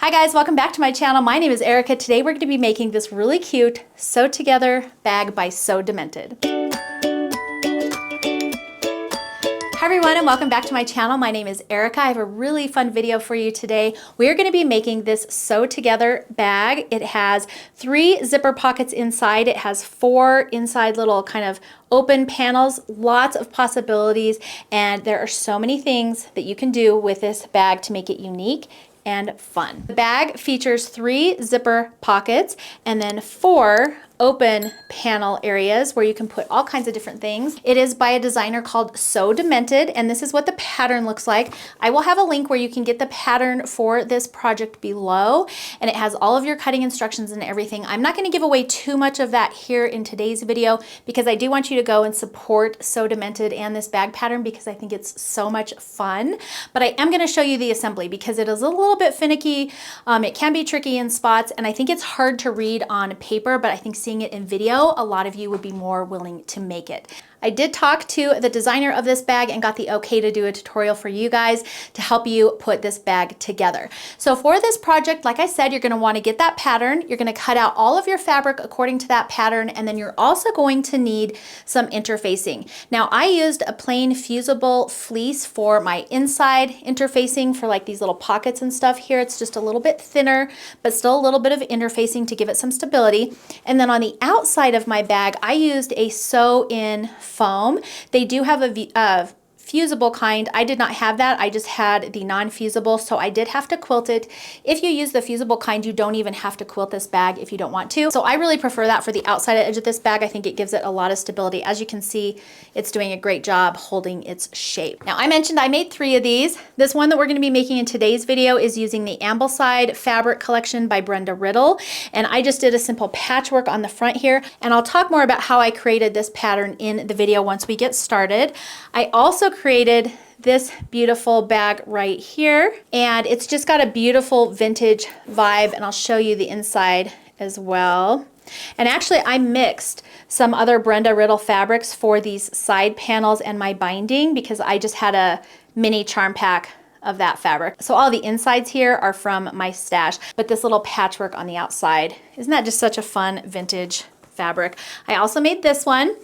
Hi guys, welcome back to my channel. My name is Erica. Today we're going to be making this really cute sew together bag by Sew Demented. Hi everyone and welcome back to my channel. My name is Erica. I have a really fun video for you today. We are going to be making this sew together bag. It has 3 zipper pockets inside. It has 4 inside little kind of open panels, lots of possibilities, and there are so many things that you can do with this bag to make it unique and fun. The bag features 3 zipper pockets and then 4 open panel areas where you can put all kinds of different things. It is by a designer called Sew Demented, and this is what the pattern looks like. I will have a link where you can get the pattern for this project below, and it has all of your cutting instructions and everything. I'm not going to give away too much of that here in today's video because I do want you to go and support Sew Demented and this bag pattern because I think it's so much fun. But I am going to show you the assembly because it is a little bit finicky. It can be tricky in spots, and I think it's hard to read on paper, but I think seeing it in video, a lot of you would be more willing to make it. I did talk to the designer of this bag and got the okay to do a tutorial for you guys to help you put this bag together. So for this project, like I said, you're going to want to get that pattern. You're going to cut out all of your fabric according to that pattern, and then you're also going to need some interfacing. Now I used a plain fusible fleece for my inside interfacing for like these little pockets and stuff here. It's just a little bit thinner, but still a little bit of interfacing to give it some stability. And then on the outside of my bag, I used a sew-in foam. They do have a fusible kind. I did not have that. I just had the non-fusible, so I did have to quilt it. If you use the fusible kind, you don't even have to quilt this bag if you don't want to. So I really prefer that for the outside edge of this bag. I think it gives it a lot of stability. As you can see, it's doing a great job holding its shape. Now I mentioned I made 3 of these. This one that we're going to be making in today's video is using the Ambleside fabric collection by Brenda Riddle, and I just did a simple patchwork on the front here, and I'll talk more about how I created this pattern in the video once we get started. I also created this beautiful bag right here, and it's just got a beautiful vintage vibe, and I'll show you the inside as well. And actually I mixed some other Brenda Riddle fabrics for these side panels and my binding because I just had a mini charm pack of that fabric. So all the insides here are from my stash, but this little patchwork on the outside, isn't that just such a fun vintage fabric? I also made this one.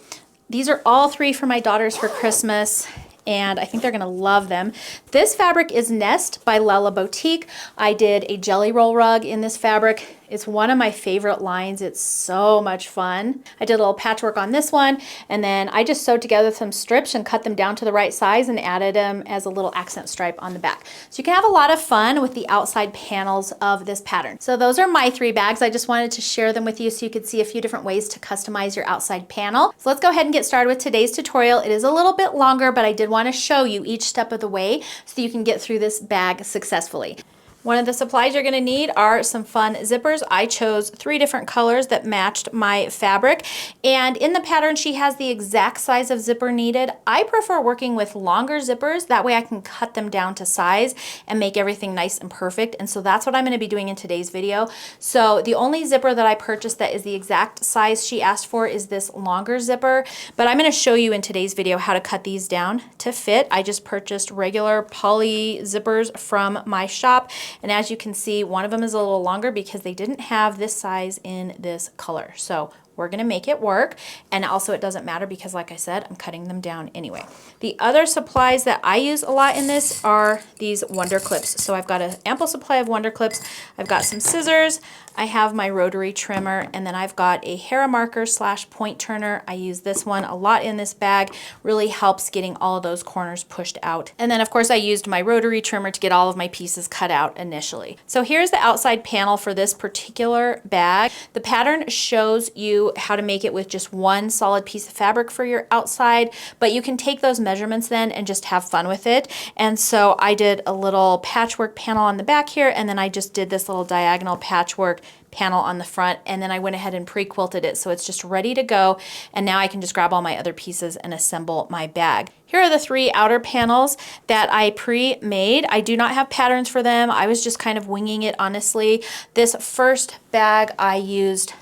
These are all 3 for my daughters for Christmas, and I think they're gonna love them. This fabric is Nest by Lella Boutique. I did a Jellyroll rug in this fabric. It's one of my favorite lines. It's so much fun. I did a little patchwork on this one, and then I just sewed together some strips and cut them down to the right size and added them as a little accent stripe on the back. So you can have a lot of fun with the outside panels of this pattern. So those are my 3 bags. I just wanted to share them with you so you could see a few different ways to customize your outside panel. So let's go ahead and get started with today's tutorial. It is a little bit longer, but I did want to show you each step of the way so you can get through this bag successfully. One of the supplies you're going to need are some fun zippers. I chose 3 different colors that matched my fabric, and in the pattern she has the exact size of zipper needed. I prefer working with longer zippers, that way I can cut them down to size and make everything nice and perfect, and so that's what I'm going to be doing in today's video. So the only zipper that I purchased that is the exact size she asked for is this longer zipper, but I'm going to show you in today's video how to cut these down to fit. I just purchased regular poly zippers from my shop, and as you can see, one of them is a little longer because they didn't have this size in this color. So we're gonna make it work, and also it doesn't matter because like I said, I'm cutting them down anyway. The other supplies that I use a lot in this are these Wonder Clips. So I've got an ample supply of Wonder Clips. I've got some scissors, I have my rotary trimmer, and then I've got a hair marker / point turner. I use this one a lot in this bag. Really helps getting all of those corners pushed out. And then of course I used my rotary trimmer to get all of my pieces cut out initially. So here's the outside panel for this particular bag. The pattern shows you how to make it with just one solid piece of fabric for your outside, but you can take those measurements then and just have fun with it. And so I did a little patchwork panel on the back here, and then I just did this little diagonal patchwork panel on the front, and then I went ahead and pre-quilted it so it's just ready to go, and now I can just grab all my other pieces and assemble my bag. Here are the 3 outer panels that I pre-made. I do not have patterns for them. I was just kind of winging it, honestly. This first bag I used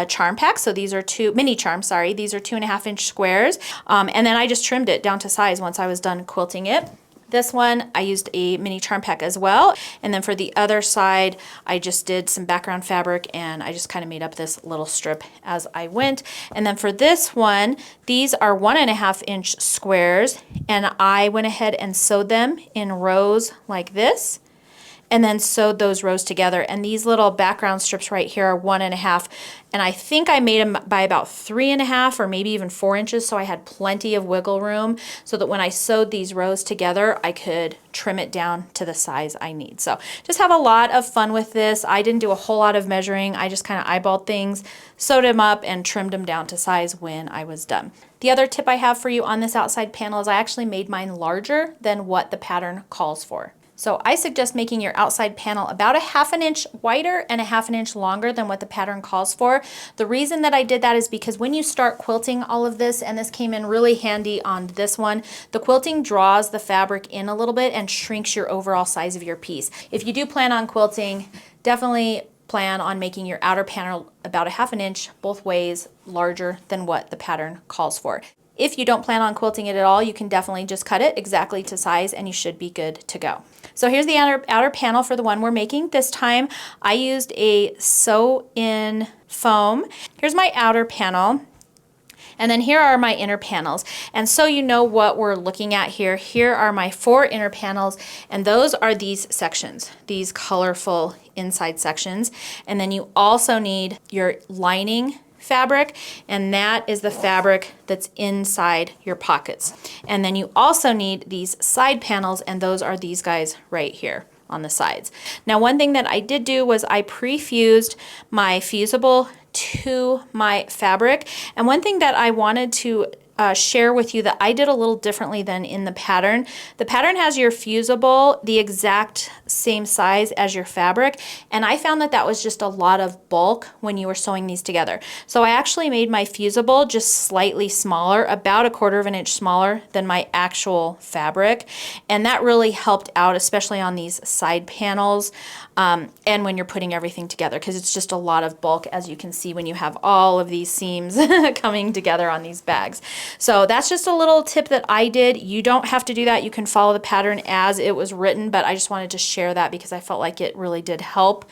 charm pack. So these are mini charms, sorry. These are 2.5-inch squares. And then I just trimmed it down to size once I was done quilting it. This one, I used a mini charm pack as well. And then for the other side, I just did some background fabric and I just kind of made up this little strip as I went. And then for this one, these are 1.5 inch squares, and I went ahead and sewed them in rows like this, and then sewed those rows together. And these little background strips right here are 1.5, and I think I made them by about 3.5 or maybe even 4 inches, so I had plenty of wiggle room so that when I sewed these rows together, I could trim it down to the size I need. So just have a lot of fun with this. I didn't do a whole lot of measuring. I just kind of eyeballed things, sewed them up, and trimmed them down to size when I was done. The other tip I have for you on this outside panel is I actually made mine larger than what the pattern calls for. So I suggest making your outside panel about 1/2 inch wider and 1/2 inch longer than what the pattern calls for. The reason that I did that is because when you start quilting all of this, and this came in really handy on this one, the quilting draws the fabric in a little bit and shrinks your overall size of your piece. If you do plan on quilting, definitely plan on making your outer panel about 1/2 inch both ways larger than what the pattern calls for. If you don't plan on quilting it at all, you can definitely just cut it exactly to size and you should be good to go. So here's the outer panel for the one we're making. This time I used a sew-in foam. Here's my outer panel. And then here are my inner panels. And so you know what we're looking at here. Here are my 4 inner panels, and those are these sections, these colorful inside sections. And then you also need your lining fabric, and that is the fabric that's inside your pockets. And then you also need these side panels, and those are these guys right here on the sides. Now, one thing that I did do was I pre-fused my fusible to my fabric, and one thing that I wanted to share with you that I did a little differently than in the pattern. The pattern has your fusible the exact same size as your fabric, and I found that that was just a lot of bulk when you were sewing these together. So I actually made my fusible just slightly smaller, about 1/4 inch smaller than my actual fabric, and that really helped out, especially on these side panels and when you're putting everything together, because it's just a lot of bulk, as you can see when you have all of these seams coming together on these bags. So that's just a little tip that I did. You don't have to do that. You can follow the pattern as it was written, but I just wanted to share that because I felt like it really did help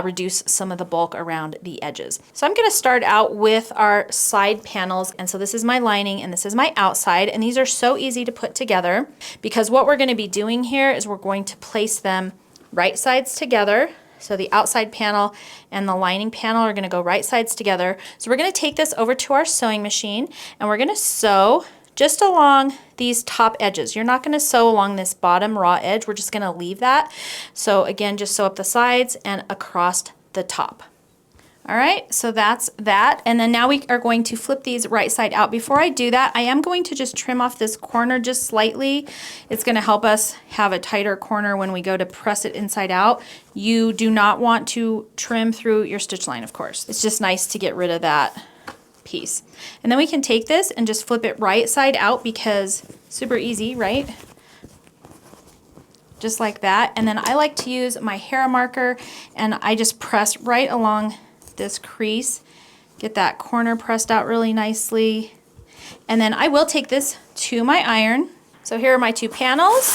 reduce some of the bulk around the edges. So I'm going to start out with our side panels, and so this is my lining and this is my outside, and these are so easy to put together because what we're going to be doing here is we're going to place them right sides together. So the outside panel and the lining panel are going to go right sides together. So we're going to take this over to our sewing machine and we're going to sew just along these top edges. You're not going to sew along this bottom raw edge. We're just going to leave that. So again, just sew up the sides and across the top. All right, so that's that. And then now we are going to flip these right side out. Before I do that, I am going to just trim off this corner just slightly. It's going to help us have a tighter corner when we go to press it inside out. You do not want to trim through your stitch line, of course. It's just nice to get rid of that piece. And then we can take this and just flip it right side out because super easy, right? Just like that. And then I like to use my hair marker and I just press right along this crease, get that corner pressed out really nicely, and then I will take this to my iron. So here are my 2 panels.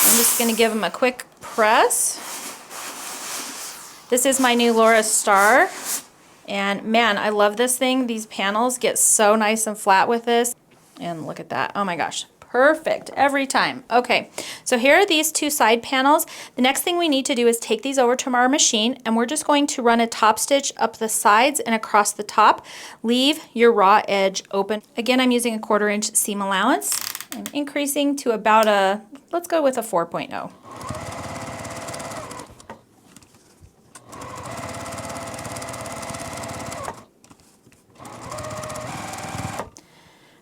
I'm just going to give them a quick press. This is my new Laura Star, and man, I love this thing. These panels get so nice and flat with this, and look at that. Oh my gosh. Perfect every time. Okay, so here are these 2 side panels. The next thing we need to do is take these over to our machine, and we're just going to run a top stitch up the sides and across the top. Leave your raw edge open. Again, I'm using a 1/4 inch seam allowance. I'm increasing to about a, let's go with a 4.0.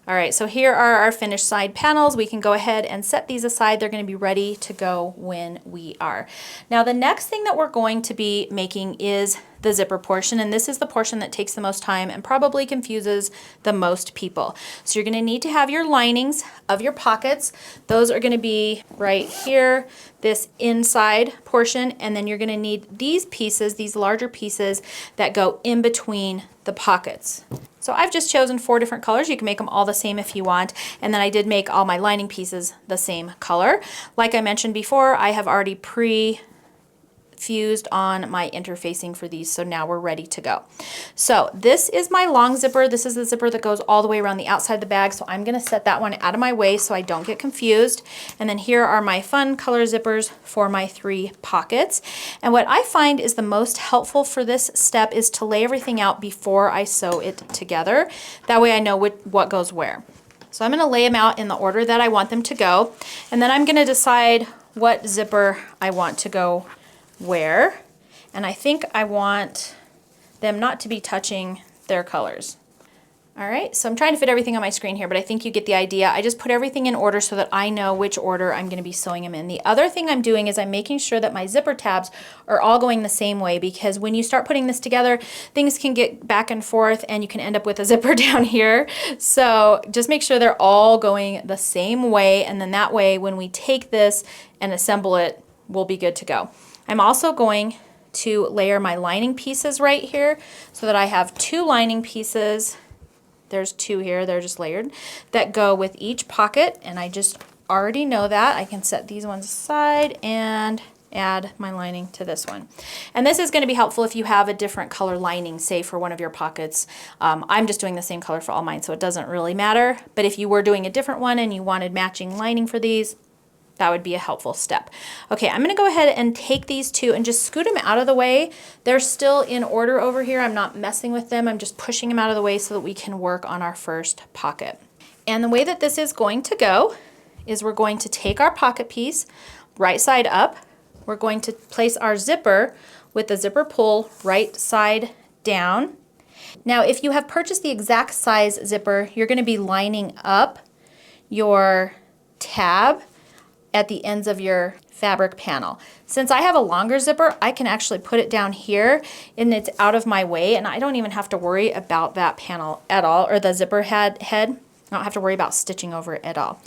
All right, so here are our finished side panels. We can go ahead and set these aside. They're going to be ready to go when we are. Now, the next thing that we're going to be making is the zipper portion, and this is the portion that takes the most time and probably confuses the most people. So you're going to need to have your linings of your pockets. Those are going to be right here, this inside portion, and then you're going to need these pieces, these larger pieces that go in between the pockets. So I've just chosen 4 different colors. You can make them all the same if you want. And then I did make all my lining pieces the same color. Like I mentioned before, I have already fused on my interfacing for these, so now we're ready to go. So this is my long zipper. This is the zipper that goes all the way around the outside of the bag, so I'm going to set that one out of my way so I don't get confused. And then here are my fun color zippers for my 3 pockets. And what I find is the most helpful for this step is to lay everything out before I sew it together. That way I know what goes where. So I'm going to lay them out in the order that I want them to go, and then I'm going to decide what zipper I want to go where, and I think I want them not to be touching their colors. All right, so I'm trying to fit everything on my screen here, but I think you get the idea. I just put everything in order so that I know which order I'm going to be sewing them in. The other thing I'm doing is I'm making sure that my zipper tabs are all going the same way, because when you start putting this together, things can get back and forth and you can end up with a zipper down here. So just make sure they're all going the same way, and then that way when we take this and assemble it, we'll be good to go. I'm also going to layer my lining pieces right here so that I have 2 lining pieces. There's 2 here, they're just layered, that go with each pocket, and I just already know that. I can set these ones aside and add my lining to this one. And this is going to be helpful if you have a different color lining, say for one of your pockets. I'm just doing the same color for all mine, so it doesn't really matter. But if you were doing a different one and you wanted matching lining for these, that would be a helpful step. Okay, I'm going to go ahead and take these 2 and just scoot them out of the way. They're still in order over here. I'm not messing with them. I'm just pushing them out of the way so that we can work on our first pocket. And the way that this is going to go is we're going to take our pocket piece right side up. We're going to place our zipper with the zipper pull right side down. Now, if you have purchased the exact size zipper, you're going to be lining up your tab at the ends of your fabric panel. Since I have a longer zipper, I can actually put it down here and it's out of my way, and I don't even have to worry about that panel at all, or the zipper head. I don't have to worry about stitching over it at all.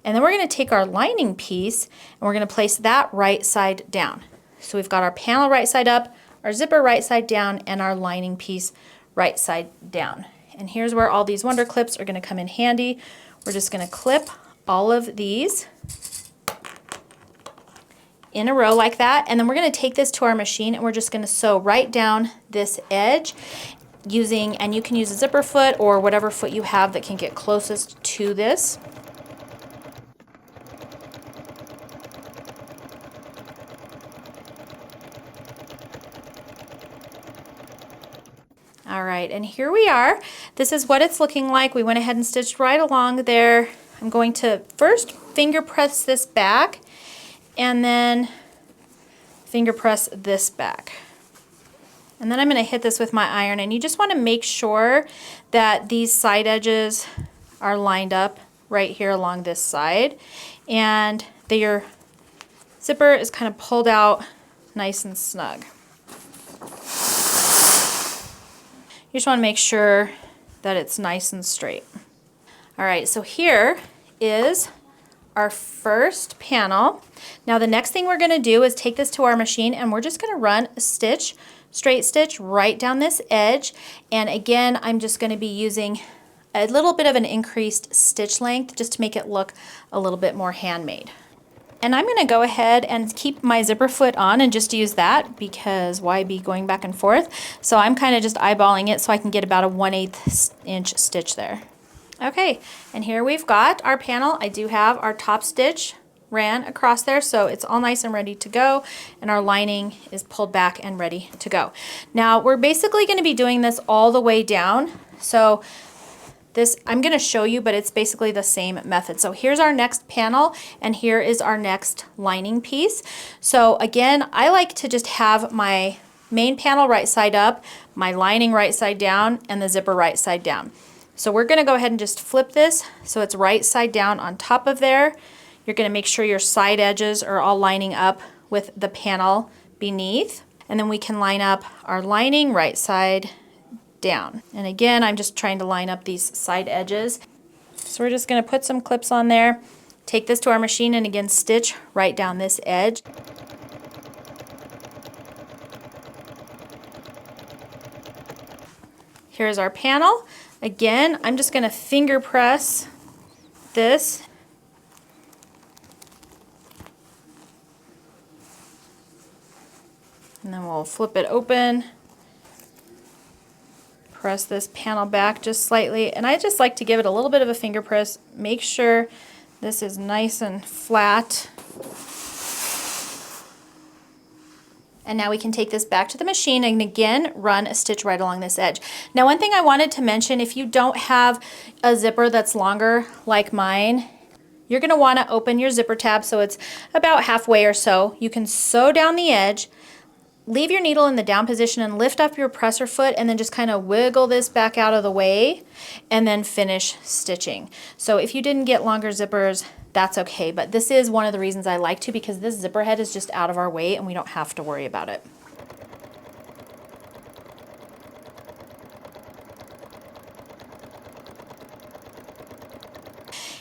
And then we're going to take our lining piece and we're going to place that right side down. So we've got our panel right side up, our zipper right side down, and our lining piece right side down. And here's where all these wonder clips are going to come in handy. We're just going to clip all of these in a row like that, and then we're going to take this to our machine and we're just going to sew right down this edge using, and you can use a zipper foot or whatever foot you have that can get closest to this. All right, and here we are. This is what it's looking like. We went ahead and stitched right along there. I'm going to first finger press this back and then finger press this back. And then I'm going to hit this with my iron, and you just want to make sure that these side edges are lined up right here along this side, and that your zipper is kind of pulled out nice and snug. You just want to make sure that it's nice and straight. All right, so here is our first panel. Now the next thing we're going to do is take this to our machine and we're just going to run a stitch, straight stitch right down this edge. And again, I'm just going to be using a little bit of an increased stitch length just to make it look a little bit more handmade. And I'm going to go ahead and keep my zipper foot on and just use that, because why be going back and forth? So I'm kind of just eyeballing it so I can get about a 1/8 inch stitch there. Okay, and here we've got our panel. I do have our top stitch ran across there, so it's all nice and ready to go, and our lining is pulled back and ready to go. Now we're basically going to be doing this all the way down, so this I'm going to show you, but it's basically the same method. So here's our next panel, and here is our next lining piece. So again, I like to just have my main panel right side up, my lining right side down, and the zipper right side down. So we're going to go ahead and just flip this so it's right side down on top of there. You're going to make sure your side edges are all lining up with the panel beneath. And then we can line up our lining right side down. And again, I'm just trying to line up these side edges. So we're just going to put some clips on there, take this to our machine, and again stitch right down this edge. Here's our panel. Again, I'm just going to finger press this. And then we'll flip it open. Press this panel back just slightly. And I just like to give it a little bit of a finger press. Make sure this is nice and flat. And now we can take this back to the machine and again run a stitch right along this edge. Now, one thing I wanted to mention, if you don't have a zipper that's longer like mine, you're going to want to open your zipper tab so it's about halfway or so. You can sew down the edge, leave your needle in the down position and lift up your presser foot and then just kind of wiggle this back out of the way and then finish stitching. So if you didn't get longer zippers, that's okay, but this is one of the reasons I like to, because this zipper head is just out of our way and we don't have to worry about it.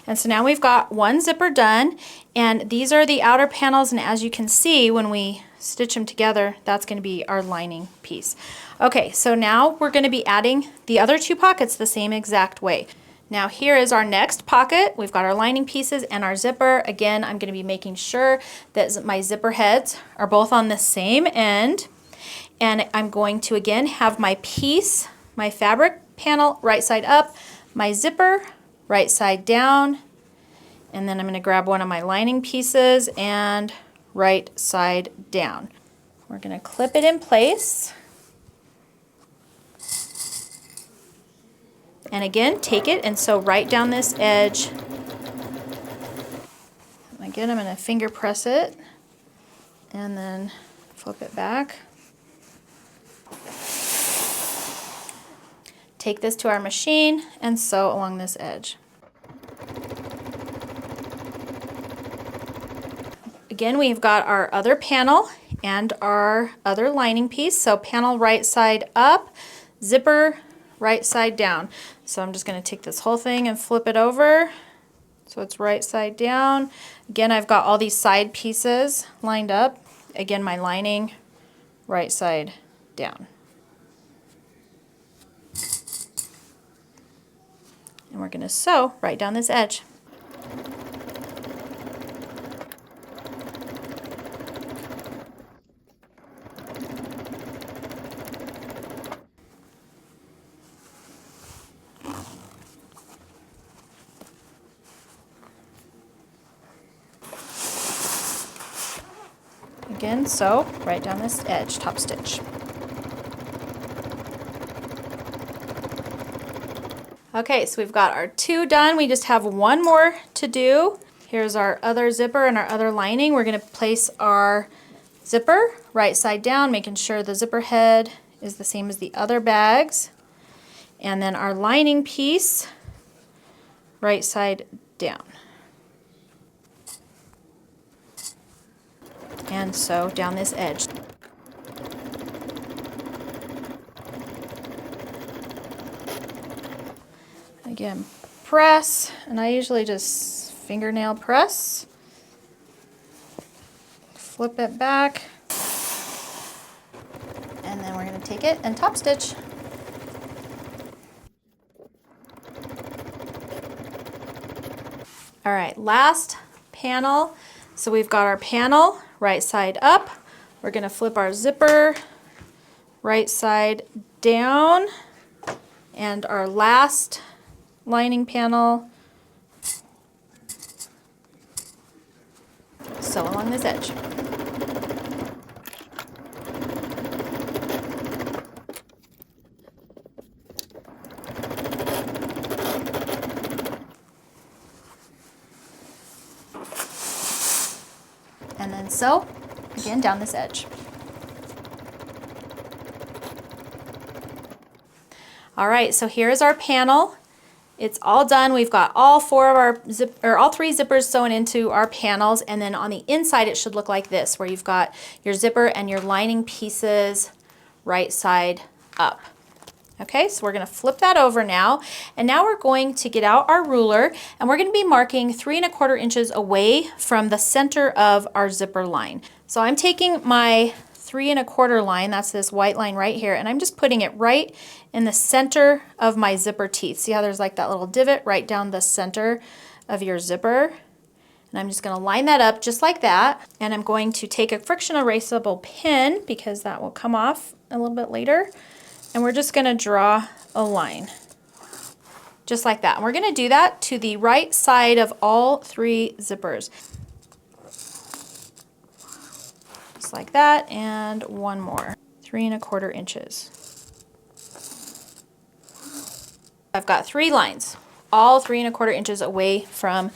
And so now we've got one zipper done, and these are the outer panels, and as you can see when we stitch them together, that's going to be our lining piece. Okay, so now we're going to be adding the other two pockets the same exact way. Now here is our next pocket. We've got our lining pieces and our zipper. Again, I'm going to be making sure that my zipper heads are both on the same end. And I'm going to again have my piece, my fabric panel right side up, my zipper right side down, and then I'm going to grab one of my lining pieces and right side down. We're going to clip it in place. And again, take it and sew right down this edge. Again, I'm going to finger press it and then flip it back. Take this to our machine and sew along this edge. Again, we've got our other panel and our other lining piece. So panel right side up, zipper right side down. So I'm just going to take this whole thing and flip it over so it's right side down. Again, I've got all these side pieces lined up. Again, my lining right side down. And we're going to sew right down this edge. Again, sew right down this edge, top stitch. Okay, so we've got our two done. We just have one more to do. Here's our other zipper and our other lining. We're going to place our zipper right side down, making sure the zipper head is the same as the other bags. And then our lining piece right side down. And sew down this edge. Again, press, and I usually just fingernail press. Flip it back. And then we're going to take it and top stitch. All right, last panel. So we've got our panel right side up. We're going to flip our zipper right side down, and our last lining panel, sew along this edge. And then sew again down this edge. All right, so here's our panel. It's all done. We've got all four of our all three zippers sewn into our panels, and then on the inside it should look like this, where you've got your zipper and your lining pieces right side up. Okay, so we're going to flip that over now, and now we're going to get out our ruler, and we're going to be marking 3 1/4 inches away from the center of our zipper line. So I'm taking my 3¼ line, that's this white line right here, and I'm just putting it right in the center of my zipper teeth. See how there's like that little divot right down the center of your zipper? And I'm just going to line that up just like that, and I'm going to take a friction erasable pin, because that will come off a little bit later, and we're just going to draw a line just like that. And we're going to do that to the right side of all 3 zippers. Just like that, and one more. 3¼ inches. I've got 3 lines, all 3¼ inches away from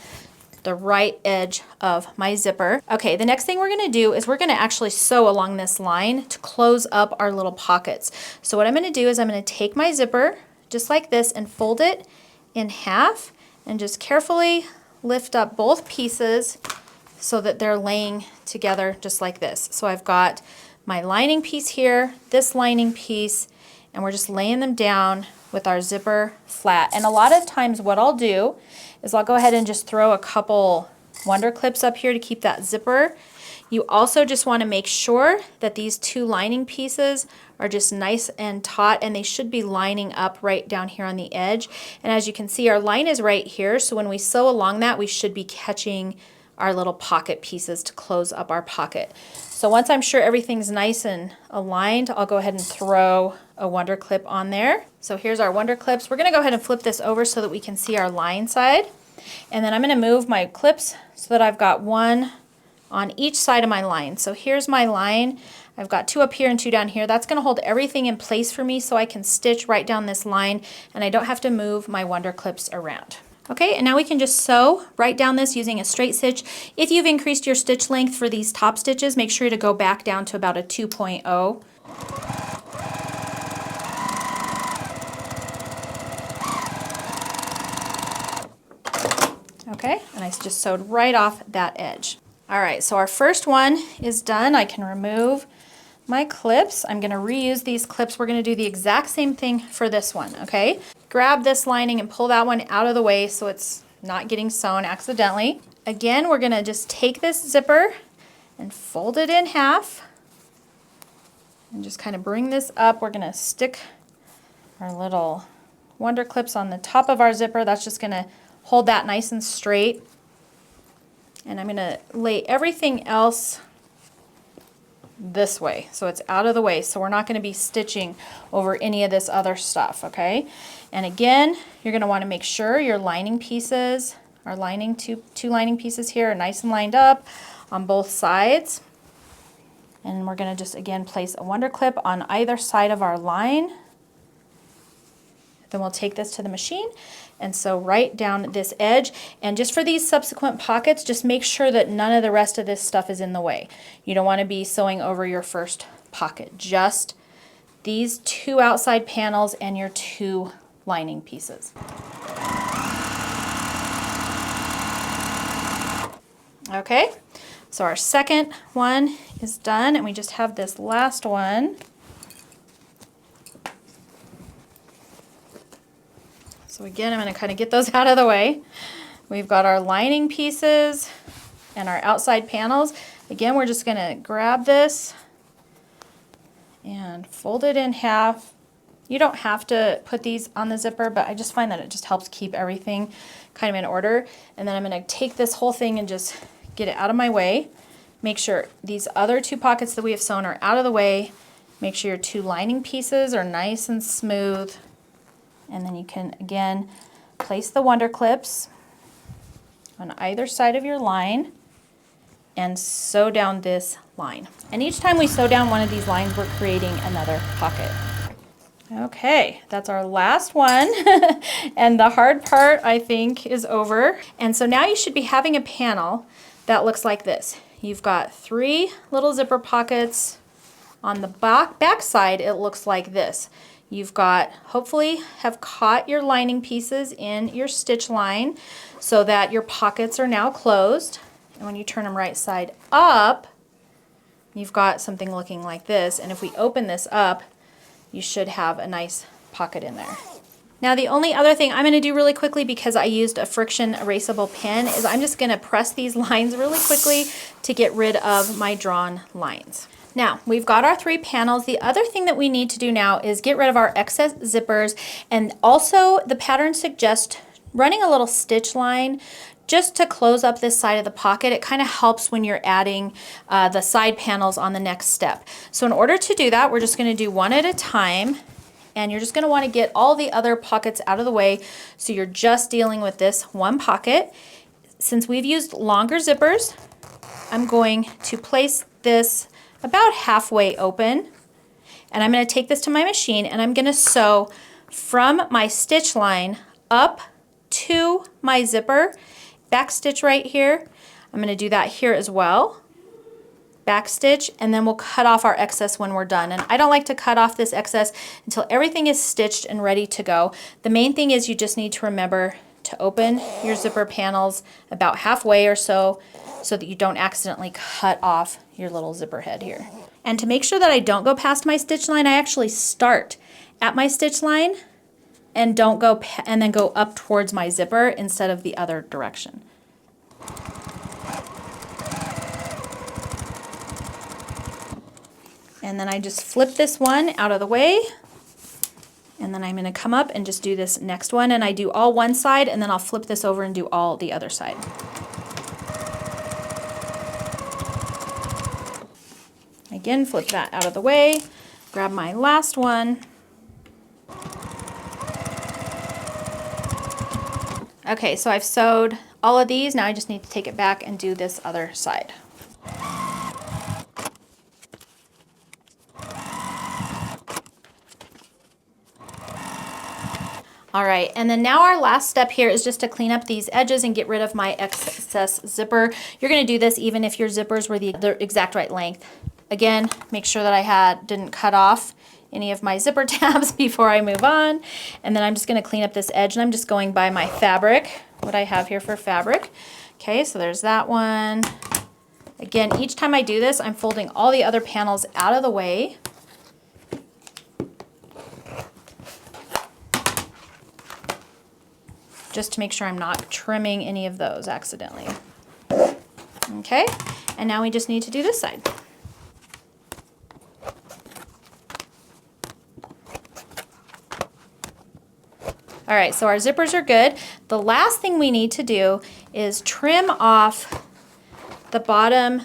the right edge of my zipper. Okay, the next thing we're gonna do is we're gonna actually sew along this line to close up our little pockets. So what I'm gonna do is I'm gonna take my zipper just like this and fold it in half and just carefully lift up both pieces so that they're laying together just like this. So I've got my lining piece here, this lining piece, and we're just laying them down with our zipper flat. And a lot of times what I'll do is I'll go ahead and just throw a couple wonder clips up here to keep that zipper. You also just want to make sure that these 2 lining pieces are just nice and taut, and they should be lining up right down here on the edge. And as you can see, our line is right here, so when we sew along that, we should be catching our little pocket pieces to close up our pocket. So once I'm sure everything's nice and aligned, I'll go ahead and throw a wonder clip on there. So here's our wonder clips. We're gonna go ahead and flip this over so that we can see our line side. And then I'm gonna move my clips so that I've got one on each side of my line. So here's my line. I've got 2 up here and 2 down here. That's gonna hold everything in place for me so I can stitch right down this line and I don't have to move my wonder clips around. Okay, and now we can just sew right down this using a straight stitch. If you've increased your stitch length for these top stitches, make sure to go back down to about a 2.0. Okay, and I just sewed right off that edge. All right, so our first one is done. I can remove my clips. I'm gonna reuse these clips. We're gonna do the exact same thing for this one, okay? Grab this lining and pull that one out of the way so it's not getting sewn accidentally. Again, we're gonna just take this zipper and fold it in half and just kind of bring this up. We're gonna stick our little wonder clips on the top of our zipper. That's just gonna hold that nice and straight. And I'm gonna lay everything else this way so it's out of the way, so we're not going to be stitching over any of this other stuff, okay? And again, you're going to want to make sure your lining pieces are lining two lining pieces here are nice and lined up on both sides. And we're going to just again place a wonder clip on either side of our line. Then we'll take this to the machine and sew right down this edge. And just for these subsequent pockets, just make sure that none of the rest of this stuff is in the way. You don't want to be sewing over your first pocket, just these 2 outside panels and your 2 lining pieces. Okay, so our second one is done, and we just have this last one. So again, I'm going to kind of get those out of the way. We've got our lining pieces and our outside panels. Again, we're just going to grab this and fold it in half. You don't have to put these on the zipper, but I just find that it just helps keep everything kind of in order. And then I'm going to take this whole thing and just get it out of my way. Make sure these other 2 pockets that we have sewn are out of the way. Make sure your 2 lining pieces are nice and smooth. And then you can, again, place the wonder clips on either side of your line and sew down this line. And each time we sew down one of these lines, we're creating another pocket. Okay, that's our last one. And the hard part, I think, is over. And so now you should be having a panel that looks like this. You've got 3 little zipper pockets. On the back side, it looks like this. You've got, hopefully, have caught your lining pieces in your stitch line so that your pockets are now closed. And when you turn them right side up, you've got something looking like this. And if we open this up, you should have a nice pocket in there. Now the only other thing I'm going to do really quickly, because I used a friction erasable pen, is I'm just going to press these lines really quickly to get rid of my drawn lines. Now, we've got our 3 panels. The other thing that we need to do now is get rid of our excess zippers, and also the pattern suggests running a little stitch line just to close up this side of the pocket. It kind of helps when you're adding the side panels on the next step. So in order to do that, we're just going to do one at a time, and you're just going to want to get all the other pockets out of the way so you're just dealing with this one pocket. Since we've used longer zippers, I'm going to place this about halfway open, and I'm going to take this to my machine and I'm going to sew from my stitch line up to my zipper, back stitch right here. I'm going to do that here as well, back stitch, and then we'll cut off our excess when we're done. And I don't like to cut off this excess until everything is stitched and ready to go. The main thing is you just need to remember to open your zipper panels about halfway or so that you don't accidentally cut off your little zipper head here. And to make sure that I don't go past my stitch line, I actually start at my stitch line and don't go and then go up towards my zipper instead of the other direction. And then I just flip this one out of the way, and then I'm going to come up and just do this next one, and I do all one side, and then I'll flip this over and do all the other side. Again, flip that out of the way, grab my last one. Okay, so I've sewed all of these. Now I just need to take it back and do this other side. All right, and then now our last step here is just to clean up these edges and get rid of my excess zipper. You're gonna do this even if your zippers were the exact right length. Again, make sure that I didn't cut off any of my zipper tabs before I move on. And then I'm just gonna clean up this edge, and I'm just going by my fabric, what I have here for fabric. Okay, so there's that one. Again, each time I do this, I'm folding all the other panels out of the way. Just to make sure I'm not trimming any of those accidentally. Okay, and now we just need to do this side. All right, so our zippers are good. The last thing we need to do is trim off the bottom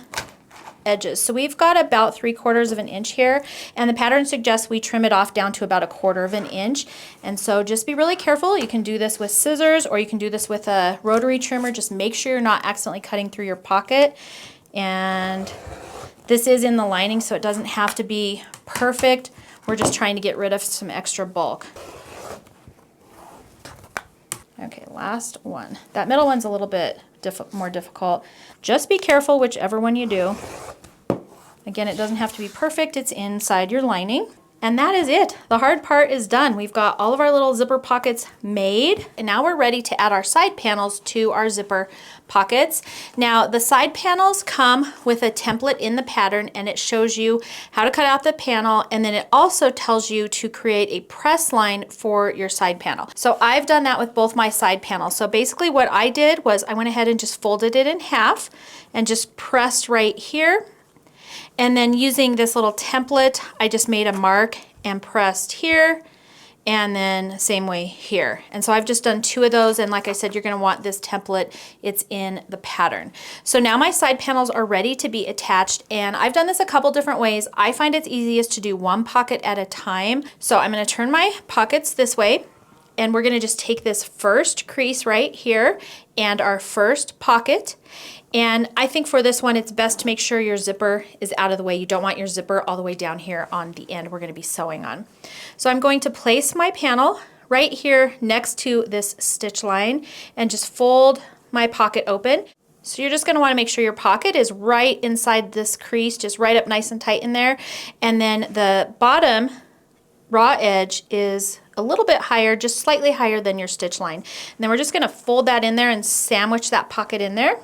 edges. So we've got about 3/4 of an inch here, and the pattern suggests we trim it off down to about 1/4 of an inch. And so just be really careful. You can do this with scissors, or you can do this with a rotary trimmer. Just make sure you're not accidentally cutting through your pocket. And this is in the lining, so it doesn't have to be perfect. We're just trying to get rid of some extra bulk. Okay, last one. That middle one's a little bit more difficult. Just be careful whichever one you do. Again, it doesn't have to be perfect. It's inside your lining. And that is it. The hard part is done. We've got all of our little zipper pockets made, and now we're ready to add our side panels to our zipper pockets. Now, the side panels come with a template in the pattern, and it shows you how to cut out the panel, and then it also tells you to create a press line for your side panel. So I've done that with both my side panels. So basically what I did was I went ahead and just folded it in half and just pressed right here. And then using this little template, I just made a mark and pressed here, and then same way here. And so I've just done 2 of those, and like I said, you're gonna want this template. It's in the pattern. So now my side panels are ready to be attached, and I've done this a couple different ways. I find it's easiest to do one pocket at a time. So I'm gonna turn my pockets this way, and we're gonna just take this first crease right here and our first pocket. And I think for this one, it's best to make sure your zipper is out of the way. You don't want your zipper all the way down here on the end we're going to be sewing on. So I'm going to place my panel right here next to this stitch line and just fold my pocket open. So you're just going to want to make sure your pocket is right inside this crease, just right up nice and tight in there. And then the bottom raw edge is a little bit higher, just slightly higher than your stitch line. And then we're just going to fold that in there and sandwich that pocket in there.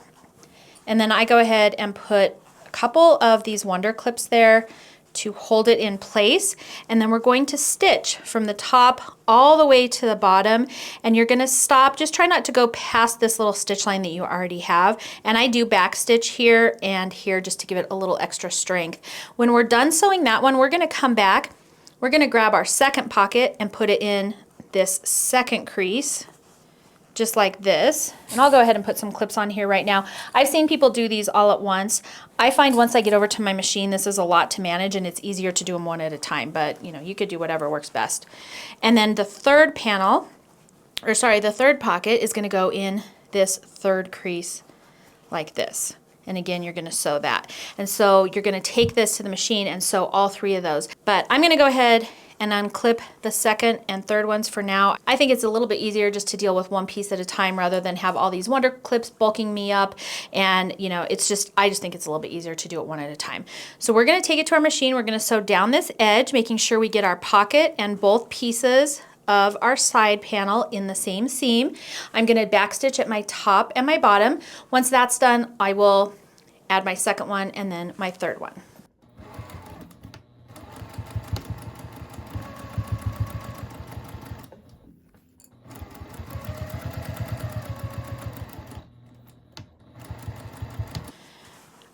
And then I go ahead and put a couple of these wonder clips there to hold it in place, and then we're going to stitch from the top all the way to the bottom, and you're going to stop. Just try not to go past this little stitch line that you already have, and I do back stitch here and here just to give it a little extra strength. When we're done sewing that one, we're going to come back, we're going to grab our second pocket and put it in this second crease, just like this. And I'll go ahead and put some clips on here right now. I've seen people do these all at once. I find once I get over to my machine, this is a lot to manage and it's easier to do them one at a time, but you know, you could do whatever works best. And then the third panel, or sorry, the third pocket is going to go in this third crease like this. And again, you're going to sew that. And so you're going to take this to the machine and sew all three of those. But I'm going to go ahead and unclip the second and third ones for now. I think it's a little bit easier just to deal with one piece at a time rather than have all these wonder clips bulking me up. And you know, it's just, I just think it's a little bit easier to do it one at a time. So we're going to take it to our machine. We're going to sew down this edge, making sure we get our pocket and both pieces of our side panel in the same seam. I'm going to backstitch at my top and my bottom. Once that's done, I will add my second one and then my third one.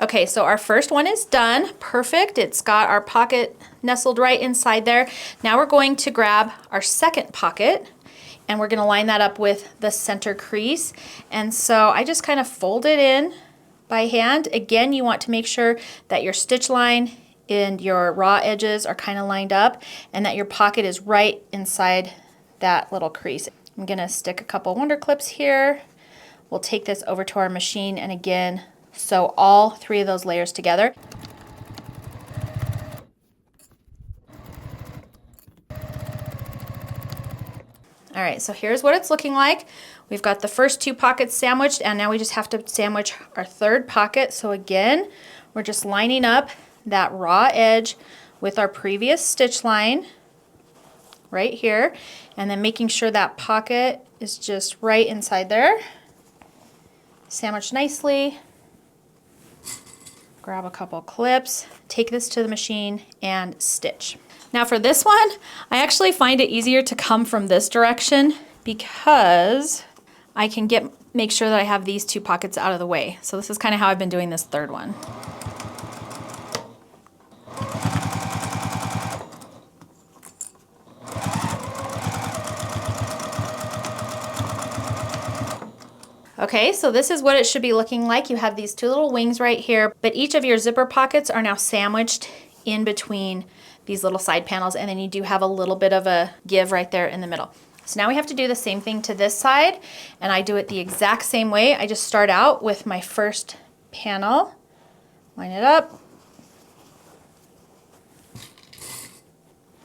Okay, so our first one is done. Perfect. It's got our pocket nestled right inside there. Now we're going to grab our second pocket and we're going to line that up with the center crease. And so I just kind of fold it in by hand. Again, you want to make sure that your stitch line and your raw edges are kind of lined up and that your pocket is right inside that little crease. I'm going to stick a couple wonder clips here. We'll take this over to our machine and again, sew all three of those layers together. All right, so here's what it's looking like. We've got the first two pockets sandwiched and now we just have to sandwich our third pocket. So again, we're just lining up that raw edge with our previous stitch line right here and then making sure that pocket is just right inside there. Sandwich nicely. Grab a couple clips, take this to the machine and stitch. Now for this one, I actually find it easier to come from this direction because I can make sure that I have these two pockets out of the way. So this is kind of how I've been doing this third one. Okay, so this is what it should be looking like. You have these two little wings right here, but each of your zipper pockets are now sandwiched in between these little side panels, and then you do have a little bit of a give right there in the middle. So now we have to do the same thing to this side, and I do it the exact same way. I just start out with my first panel, line it up,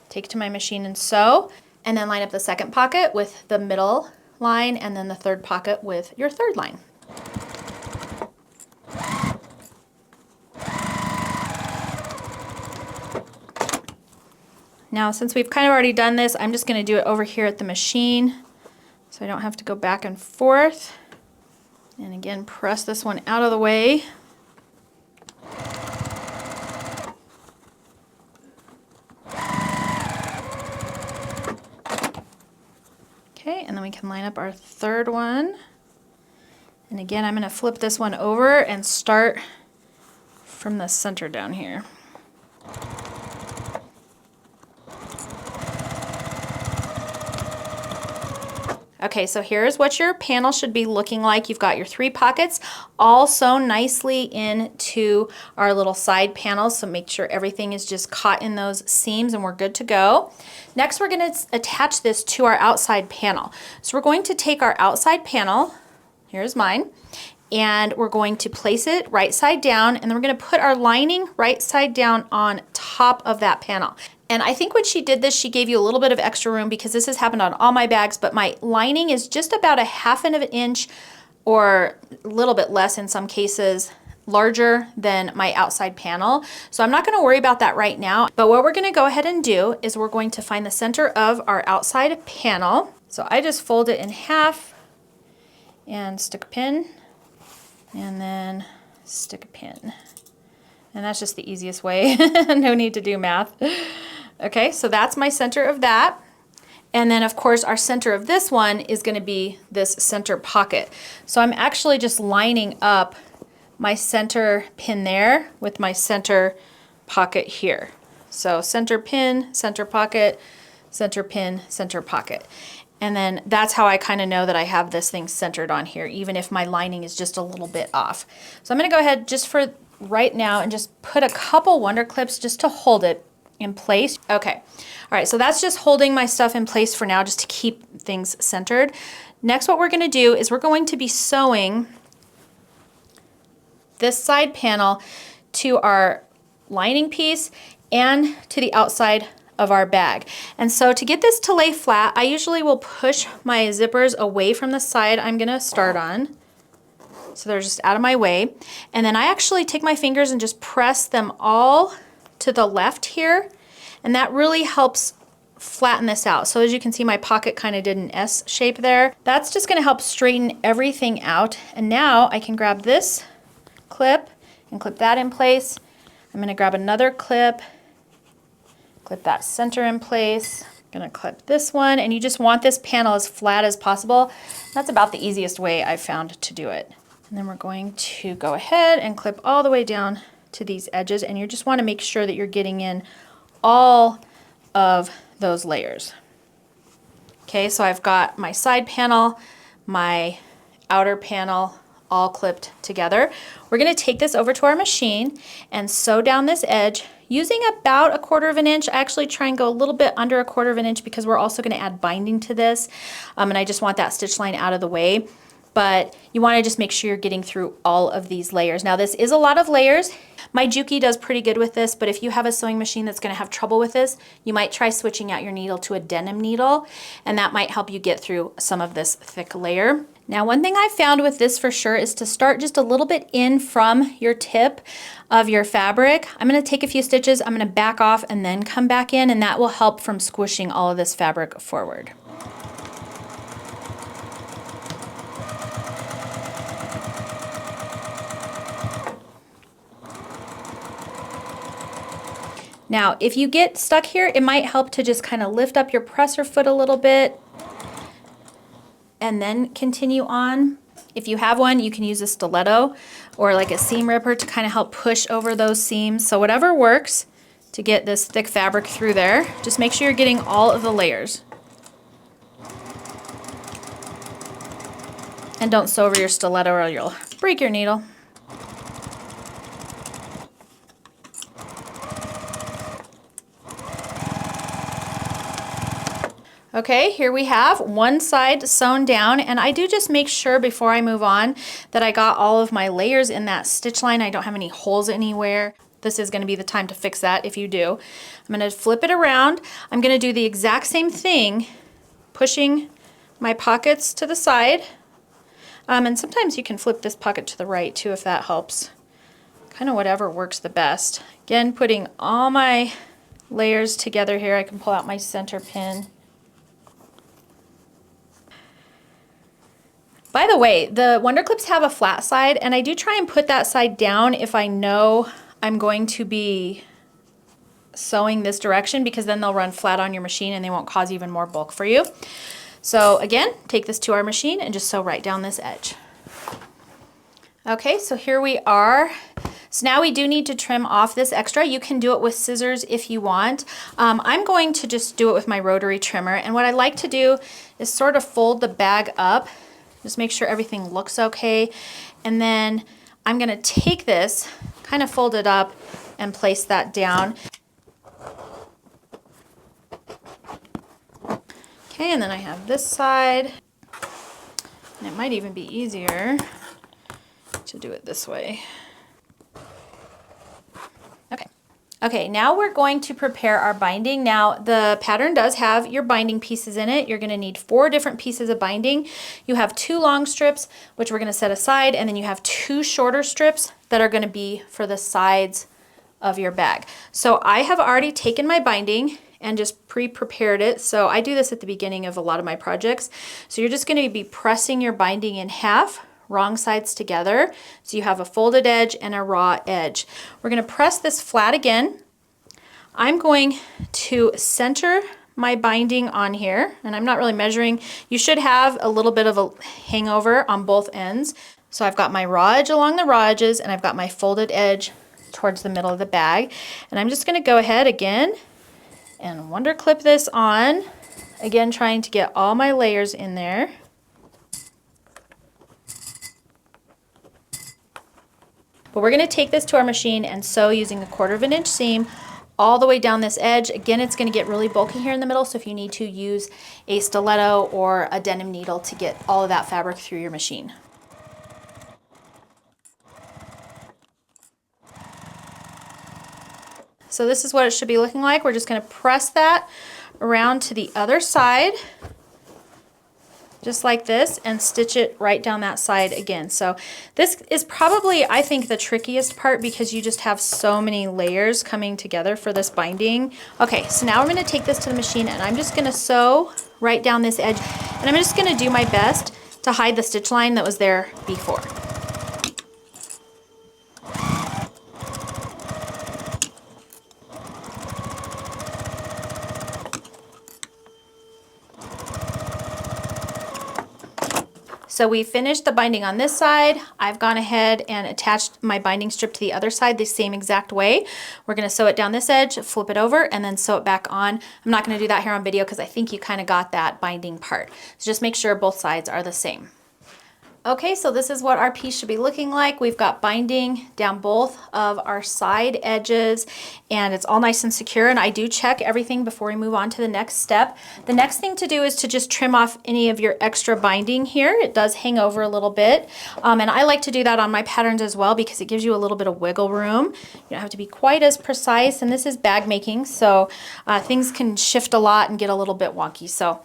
take it to my machine and sew, and then line up the second pocket with the middle line and then the third pocket with your third line. Now since we've kind of already done this, I'm just going to do it over here at the machine so I don't have to go back and forth. And again, press this one out of the way. Okay, and then we can line up our third one. And again, I'm going to flip this one over and start from the center down here. Okay, so here's what your panel should be looking like. You've got your three pockets all sewn nicely into our little side panels, so make sure everything is just caught in those seams and we're good to go. Next, we're going to attach this to our outside panel. So we're going to take our outside panel, here's mine, and we're going to place it right side down, and then we're going to put our lining right side down on top of that panel. And I think when she did this, she gave you a little bit of extra room because this has happened on all my bags, but my lining is just about 1/2 of an inch or a little bit less in some cases larger than my outside panel. So I'm not going to worry about that right now, but what we're going to go ahead and do is we're going to find the center of our outside panel. So I just fold it in half and stick a pin and then stick a pin. And that's just the easiest way. No need to do math. Okay, so that's my center of that. And then of course our center of this one is going to be this center pocket. So I'm actually just lining up my center pin there with my center pocket here. So center pin, center pocket, center pin, center pocket. And then that's how I kind of know that I have this thing centered on here, even if my lining is just a little bit off. So I'm going to go ahead just for right now and just put a couple Wonder Clips just to hold it in place. Okay. All right. So that's just holding my stuff in place for now, just to keep things centered. Next, what we're going to do is we're going to be sewing this side panel to our lining piece and to the outside of our bag. And so to get this to lay flat, I usually will push my zippers away from the side I'm going to start on. So they're just out of my way. And then I actually take my fingers and just press them all to the left here. And that really helps flatten this out. So as you can see, my pocket kind of did an S shape there. That's just going to help straighten everything out. And now I can grab this clip and clip that in place. I'm going to grab another clip, clip that center in place. I'm going to clip this one, and you just want this panel as flat as possible. That's about the easiest way I've found to do it. And then we're going to go ahead and clip all the way down to these edges, and you just want to make sure that you're getting in all of those layers. Okay, so I've got my side panel, my outer panel, all clipped together. We're going to take this over to our machine and sew down this edge using about 1/4 inch. I actually try and go a little bit under 1/4 inch because we're also going to add binding to this, and I just want that stitch line out of the way. But you want to just make sure you're getting through all of these layers. Now this is a lot of layers. My Juki does pretty good with this, but if you have a sewing machine that's going to have trouble with this, you might try switching out your needle to a denim needle, and that might help you get through some of this thick layer. Now one thing I found with this for sure is to start just a little bit in from your tip of your fabric. I'm going to take a few stitches, I'm going to back off and then come back in, and that will help from squishing all of this fabric forward. Now, if you get stuck here, it might help to just kind of lift up your presser foot a little bit and then continue on. If you have one, you can use a stiletto or like a seam ripper to kind of help push over those seams. So whatever works to get this thick fabric through there, just make sure you're getting all of the layers. And don't sew over your stiletto or you'll break your needle. Okay, here we have one side sewn down, and I do just make sure before I move on that I got all of my layers in that stitch line. I don't have any holes anywhere. This is going to be the time to fix that if you do. I'm going to flip it around. I'm going to do the exact same thing, pushing my pockets to the side. And sometimes you can flip this pocket to the right too if that helps. Kind of whatever works the best. Again, putting all my layers together here. I can pull out my center pin. By the way, the Wonder Clips have a flat side, and I do try and put that side down if I know I'm going to be sewing this direction, because then they'll run flat on your machine and they won't cause even more bulk for you. So again, take this to our machine and just sew right down this edge. Okay, so here we are. So now we do need to trim off this extra. You can do it with scissors if you want. I'm going to just do it with my rotary trimmer, and what I like to do is sort of fold the bag up. Just make sure everything looks okay. And then I'm gonna take this, kind of fold it up and place that down. Okay, and then I have this side. And it might even be easier to do it this way. Okay. Okay, now we're going to prepare our binding. Now the pattern does have your binding pieces in it. You're going to need 4 different pieces of binding. You have 2 long strips, which we're going to set aside, and then you have 2 shorter strips that are going to be for the sides of your bag. So I have already taken my binding and just pre-prepared it. So I do this at the beginning of a lot of my projects. So you're just going to be pressing your binding in half wrong sides together. So you have a folded edge and a raw edge. We're going to press this flat again. I'm going to center my binding on here, and I'm not really measuring. You should have a little bit of a hangover on both ends. So I've got my raw edge along the raw edges, and I've got my folded edge towards the middle of the bag. And I'm just going to go ahead again and wonder clip this on. Again, trying to get all my layers in there. But we're going to take this to our machine and sew using a 1/4 of an inch seam all the way down this edge. Again, it's going to get really bulky here in the middle, so if you need to, use a stiletto or a denim needle to get all of that fabric through your machine. So this is what it should be looking like. We're just going to press that around to the other side, just like this, and stitch it right down that side again. So this is probably, I think, the trickiest part because you just have so many layers coming together for this binding. Okay, so now we're going to take this to the machine, and I'm just going to sew right down this edge, and I'm just going to do my best to hide the stitch line that was there before. So we finished the binding on this side. I've gone ahead and attached my binding strip to the other side the same exact way. We're going to sew it down this edge, flip it over, and then sew it back on. I'm not going to do that here on video because I think you kind of got that binding part. So just make sure both sides are the same. Okay, so this is what our piece should be looking like. We've got binding down both of our side edges, and it's all nice and secure, and I do check everything before we move on to the next step. The next thing to do is to just trim off any of your extra binding here. It does hang over a little bit, and I like to do that on my patterns as well because it gives you a little bit of wiggle room. You don't have to be quite as precise, and this is bag making, so things can shift a lot and get a little bit wonky, so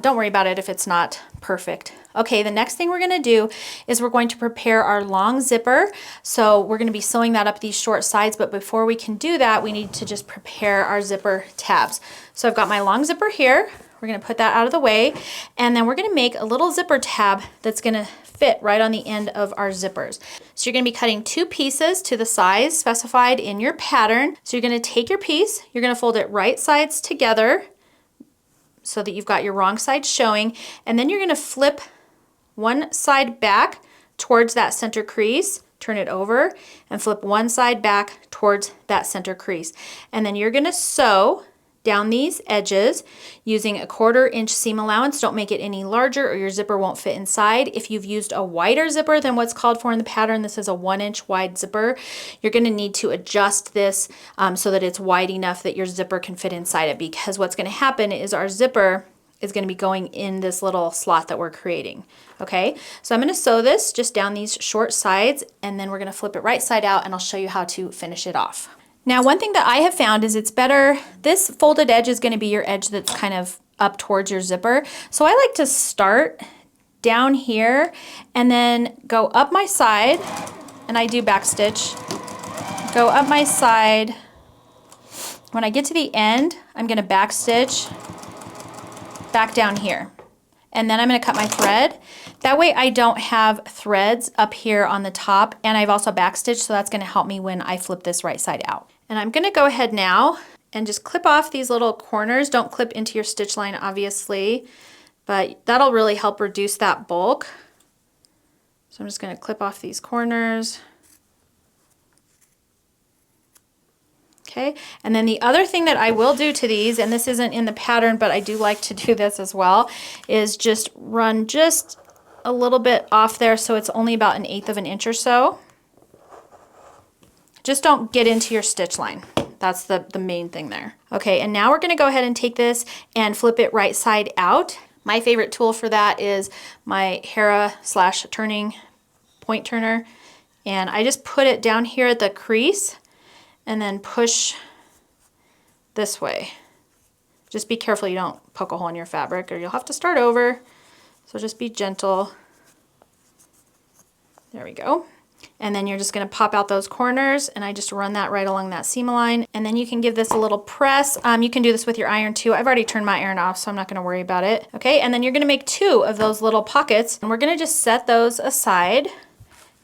don't worry about it if it's not perfect. Okay, the next thing we're going to do is we're going to prepare our long zipper. So we're going to be sewing that up these short sides, but before we can do that, we need to just prepare our zipper tabs. So I've got my long zipper here. We're going to put that out of the way, and then we're going to make a little zipper tab that's going to fit right on the end of our zippers. So you're going to be cutting 2 pieces to the size specified in your pattern. So you're going to take your piece, you're going to fold it right sides together so that you've got your wrong side showing, and then you're going to flip one side back towards that center crease, turn it over, and flip one side back towards that center crease. And then you're going to sew down these edges using a 1/4 inch seam allowance. Don't make it any larger or your zipper won't fit inside. If you've used a wider zipper than what's called for in the pattern, this is a 1 inch wide zipper, you're going to need to adjust this so that it's wide enough that your zipper can fit inside it, because what's going to happen is our zipper is going to be going in this little slot that we're creating. Okay, so I'm going to sew this just down these short sides, and then we're going to flip it right side out, and I'll show you how to finish it off. Now, one thing that I have found is it's better, this folded edge is going to be your edge that's kind of up towards your zipper. So I like to start down here and then go up my side, and I do back stitch, go up my side. When I get to the end, I'm going to back stitch back down here, and then I'm going to cut my thread. That way I don't have threads up here on the top, and I've also backstitched, so that's going to help me when I flip this right side out. And I'm going to go ahead now and just clip off these little corners. Don't clip into your stitch line, obviously, but that'll really help reduce that bulk. So I'm just going to clip off these corners. Okay, and then the other thing that I will do to these, and this isn't in the pattern, but I do like to do this as well, is just run just a little bit off there so it's only about 1/8 of an inch or so. Just don't get into your stitch line. That's the main thing there. Okay, and now we're going to go ahead and take this and flip it right side out. My favorite tool for that is my Hera / turning point turner, and I just put it down here at the crease and then push this way. Just be careful you don't poke a hole in your fabric or you'll have to start over. So just be gentle. There we go. And then you're just gonna pop out those corners, and I just run that right along that seam line. And then you can give this a little press. You can do this with your iron too. I've already turned my iron off, so I'm not gonna worry about it. Okay, and then you're gonna make 2 of those little pockets, and we're gonna just set those aside.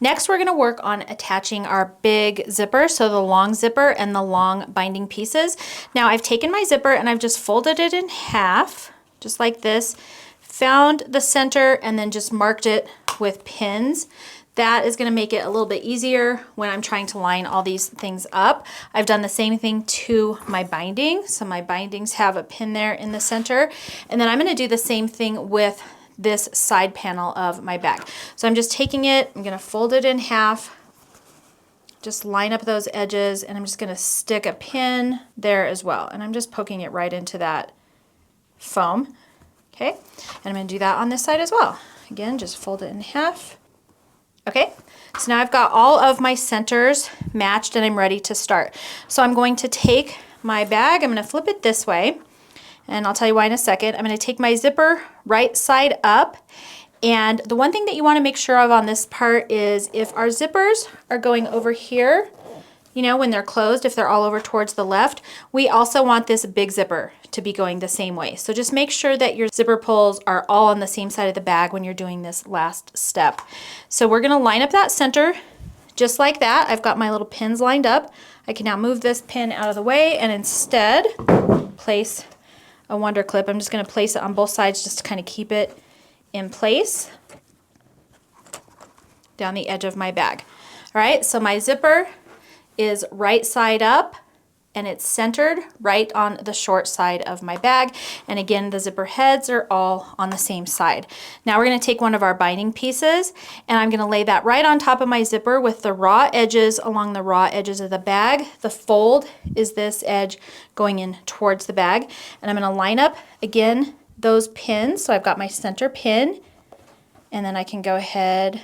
Next, we're gonna work on attaching our big zipper, so the long zipper and the long binding pieces. Now, I've taken my zipper and I've just folded it in half, just like this, found the center, and then just marked it with pins. That is gonna make it a little bit easier when I'm trying to line all these things up. I've done the same thing to my binding. So my bindings have a pin there in the center. And then I'm gonna do the same thing with this side panel of my bag. So I'm just taking it, I'm gonna fold it in half, just line up those edges, and I'm just gonna stick a pin there as well. And I'm just poking it right into that foam, okay? And I'm gonna do that on this side as well. Again, just fold it in half. Okay, so now I've got all of my centers matched and I'm ready to start. So I'm going to take my bag, I'm gonna flip it this way, and I'll tell you why in a second. I'm gonna take my zipper right side up, and the one thing that you wanna make sure of on this part is if our zippers are going over here, you know, when they're closed, if they're all over towards the left, we also want this big zipper to be going the same way. So just make sure that your zipper pulls are all on the same side of the bag when you're doing this last step. So we're gonna line up that center just like that. I've got my little pins lined up. I can now move this pin out of the way and instead place a wonder clip. I'm just gonna place it on both sides just to kind of keep it in place down the edge of my bag. All right, so my zipper is right side up and it's centered right on the short side of my bag. And again, the zipper heads are all on the same side. Now we're gonna take one of our binding pieces and I'm gonna lay that right on top of my zipper with the raw edges along the raw edges of the bag. The fold is this edge going in towards the bag. And I'm gonna line up, again, those pins. So I've got my center pin, and then I can go ahead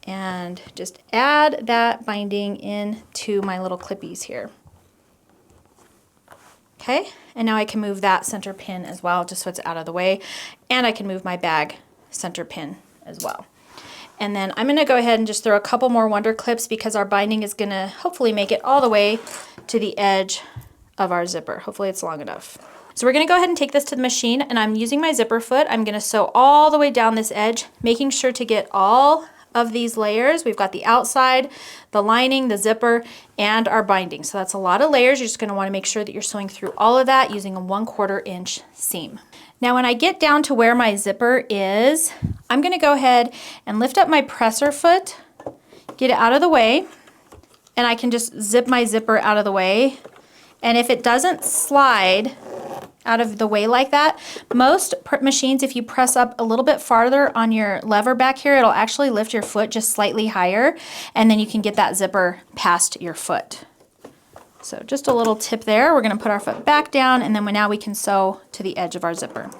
and just add that binding in to my little clippies here. Okay, and now I can move that center pin as well, just so it's out of the way, and I can move my bag center pin as well. And then I'm gonna go ahead and just throw a couple more wonder clips because our binding is gonna hopefully make it all the way to the edge of our zipper. Hopefully it's long enough. So we're gonna go ahead and take this to the machine, and I'm using my zipper foot. I'm gonna sew all the way down this edge, making sure to get all of these layers. We've got the outside, the lining, the zipper, and our binding. So that's a lot of layers. You're just gonna wanna make sure that you're sewing through all of that using a 1/4 inch seam. Now when I get down to where my zipper is, I'm gonna go ahead and lift up my presser foot, get it out of the way, and I can just zip my zipper out of the way. And if it doesn't slide out of the way like that, most machines, if you press up a little bit farther on your lever back here, it'll actually lift your foot just slightly higher, and then you can get that zipper past your foot. So just a little tip there. We're gonna put our foot back down, and then now we can sew to the edge of our zipper.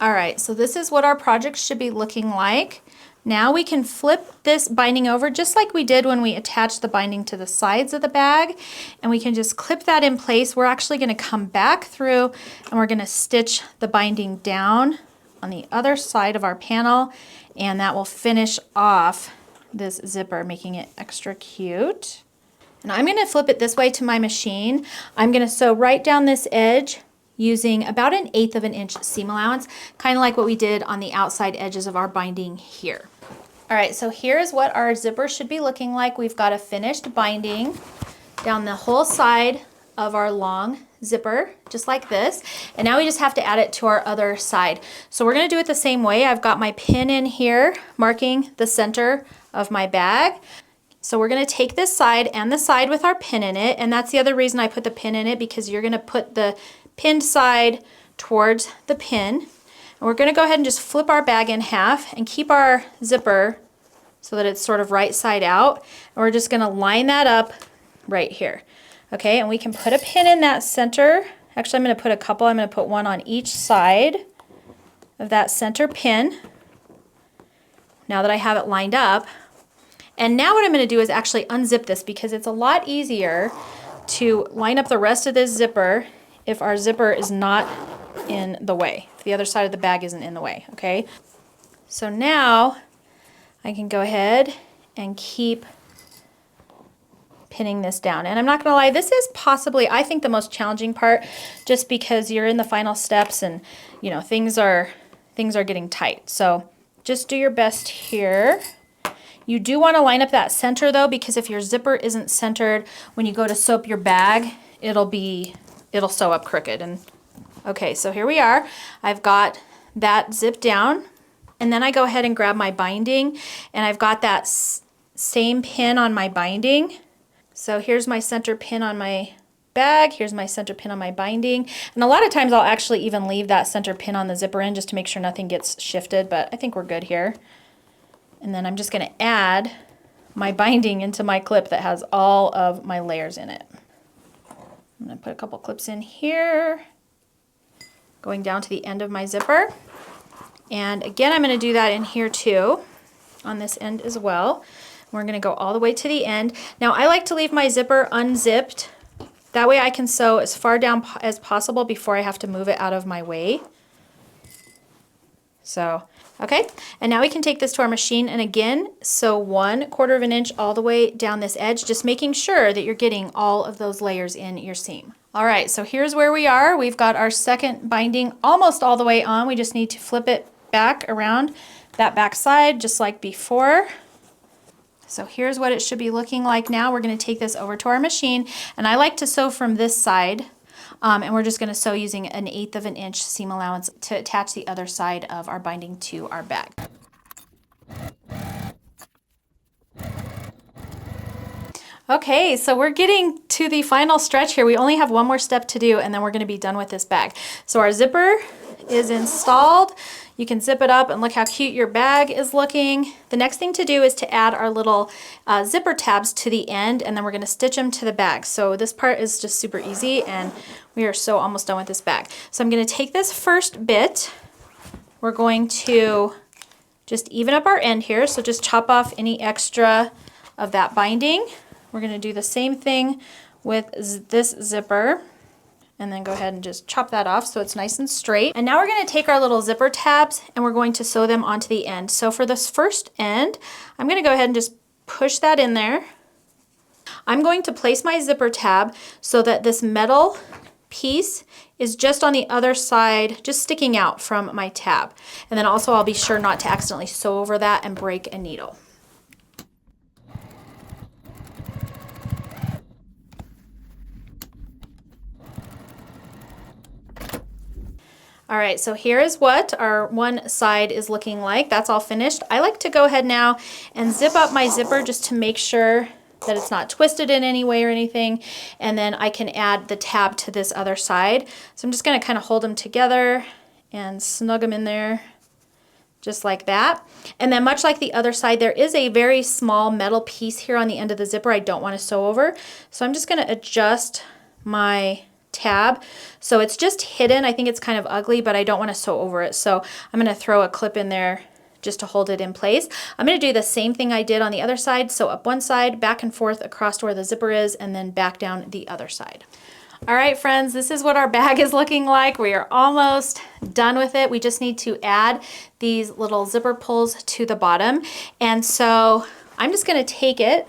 All right, so this is what our project should be looking like. Now we can flip this binding over just like we did when we attached the binding to the sides of the bag, and we can just clip that in place. We're actually gonna come back through and we're gonna stitch the binding down on the other side of our panel, and that will finish off this zipper, making it extra cute. And I'm gonna flip it this way to my machine. I'm gonna sew right down this edge using about 1/8 of an inch seam allowance, kind of like what we did on the outside edges of our binding here. All right, so here's what our zipper should be looking like. We've got a finished binding down the whole side of our long zipper, just like this. And now we just have to add it to our other side. So we're gonna do it the same way. I've got my pin in here, marking the center of my bag. So we're gonna take this side and the side with our pin in it, and that's the other reason I put the pin in it, because you're gonna put the pinned side towards the pin. And we're gonna go ahead and just flip our bag in half and keep our zipper so that it's sort of right side out. And we're just gonna line that up right here. Okay, and we can put a pin in that center. Actually, I'm gonna put a couple. I'm gonna put one on each side of that center pin, now that I have it lined up. And now what I'm gonna do is actually unzip this, because it's a lot easier to line up the rest of this zipper if our zipper is not in the way, if the other side of the bag isn't in the way, okay? So now I can go ahead and keep pinning this down. And I'm not gonna lie, this is possibly, I think, the most challenging part, just because you're in the final steps and, you know, things are getting tight. So just do your best here. You do want to line up that center though, because if your zipper isn't centered, when you go to sew up your bag, it'll sew up crooked. And okay, so here we are. I've got that zipped down, and then I go ahead and grab my binding, and I've got that same pin on my binding. So here's my center pin on my bag, here's my center pin on my binding, and a lot of times I'll actually even leave that center pin on the zipper end just to make sure nothing gets shifted, but I think we're good here. And then I'm just going to add my binding into my clip that has all of my layers in it. I'm going to put a couple clips in here, going down to the end of my zipper. And again, I'm going to do that in here too, on this end as well. We're going to go all the way to the end. Now I like to leave my zipper unzipped. That way I can sew as far down as possible before I have to move it out of my way. So, okay, and now we can take this to our machine and again, sew 1/4 of an inch all the way down this edge, just making sure that you're getting all of those layers in your seam. All right, so here's where we are. We've got our second binding almost all the way on. We just need to flip it back around that back side, just like before. So here's what it should be looking like now. We're going to take this over to our machine, and I like to sew from this side, and we're just going to sew using 1/8 of an inch seam allowance to attach the other side of our binding to our bag. Okay, so we're getting to the final stretch here. We only have one more step to do, and then we're going to be done with this bag. So our zipper is installed. You can zip it up and look how cute your bag is looking. The next thing to do is to add our little zipper tabs to the end, and then we're going to stitch them to the bag. So this part is just super easy, and we are so almost done with this bag. So I'm going to take this first bit. We're going to just even up our end here, so just chop off any extra of that binding. We're going to do the same thing with this zipper, and then go ahead and just chop that off so it's nice and straight. And now we're going to take our little zipper tabs and we're going to sew them onto the end. So for this first end, I'm going to go ahead and just push that in there. I'm going to place my zipper tab so that this metal piece is just on the other side, just sticking out from my tab. And then also I'll be sure not to accidentally sew over that and break a needle. All right, so here is what our one side is looking like. That's all finished. I like to go ahead now and zip up my zipper just to make sure that it's not twisted in any way or anything. And then I can add the tab to this other side. So I'm just gonna kind of hold them together and snug them in there just like that. And then much like the other side, there is a very small metal piece here on the end of the zipper I don't want to sew over. So I'm just gonna adjust my tab so it's just hidden. I think it's kind of ugly, but I don't want to sew over it, so I'm going to throw a clip in there just to hold it in place. I'm going to do the same thing I did on the other side, so up one side, back and forth across to where the zipper is, and then back down the other side. All right, friends, this is what our bag is looking like. We are almost done with it. We just need to add these little zipper pulls to the bottom, and so I'm just going to take it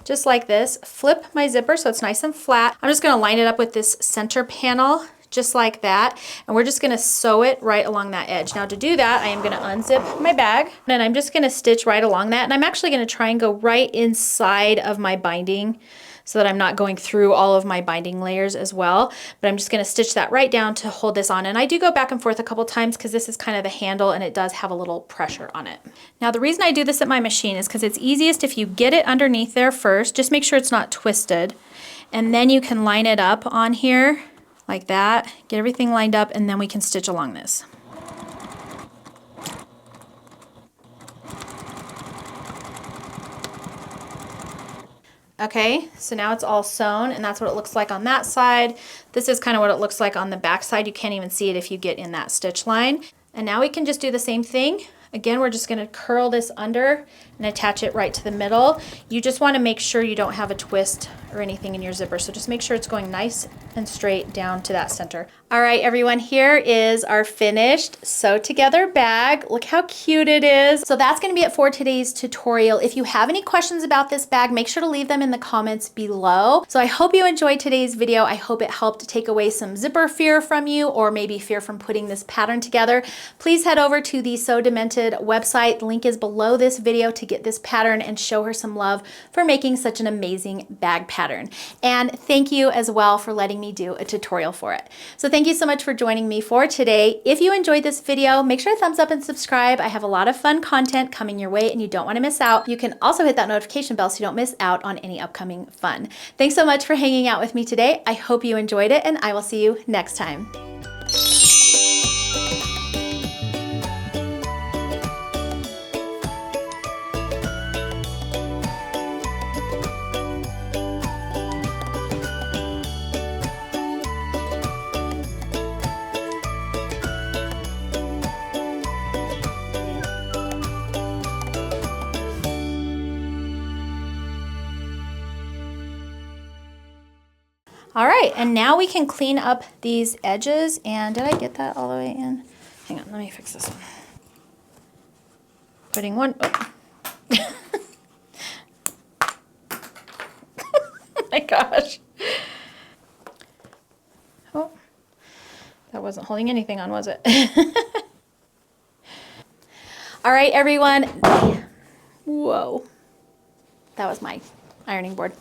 just like this, flip my zipper so it's nice and flat. I'm just going to line it up with this center panel just like that, and we're just going to sew it right along that edge. Now to do that, I am going to unzip my bag, and I'm just going to stitch right along that, and I'm actually going to try and go right inside of my binding so that I'm not going through all of my binding layers as well. But I'm just going to stitch that right down to hold this on. And I do go back and forth a couple times because this is kind of the handle and it does have a little pressure on it. Now the reason I do this at my machine is because it's easiest if you get it underneath there first. Just make sure it's not twisted. And then you can line it up on here like that. Get everything lined up, and then we can stitch along this. Okay, so now it's all sewn, and that's what it looks like on that side. This is kind of what it looks like on the back side. You can't even see it if you get in that stitch line. And now we can just do the same thing. Again, we're just going to curl this under and attach it right to the middle. You just want to make sure you don't have a twist or anything in your zipper. So just make sure it's going nice and straight down to that center. All right, everyone, here is our finished sew together bag. Look how cute it is. So that's gonna be it for today's tutorial. If you have any questions about this bag, make sure to leave them in the comments below. So I hope you enjoyed today's video. I hope it helped take away some zipper fear from you, or maybe fear from putting this pattern together. Please head over to the Sew Demented website. The link is below this video to get this pattern and show her some love for making such an amazing bag pattern. And thank you as well for letting me do a tutorial for it. So thank you so much for joining me for today. If you enjoyed this video, make sure to thumbs up and subscribe. I have a lot of fun content coming your way and you don't want to miss out. You can also hit that notification bell so you don't miss out on any upcoming fun. Thanks so much for hanging out with me today. I hope you enjoyed it, and I will see you next time. All right, and now we can clean up these edges. And did I get that all the way in? Hang on, let me fix this one. Putting one, oh. Oh my gosh. Oh, that wasn't holding anything on, was it? All right, everyone. Whoa, that was my ironing board.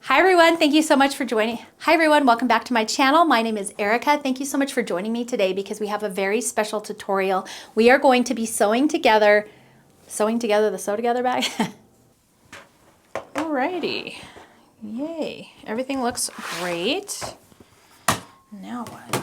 Hi everyone, thank you so much for joining. Hi everyone, welcome back to my channel. My name is Erica. Thank you so much for joining me today because we have a very special tutorial. We are going to be sewing together the Sew Together bag. Alrighty, yay. Everything looks great. Now what?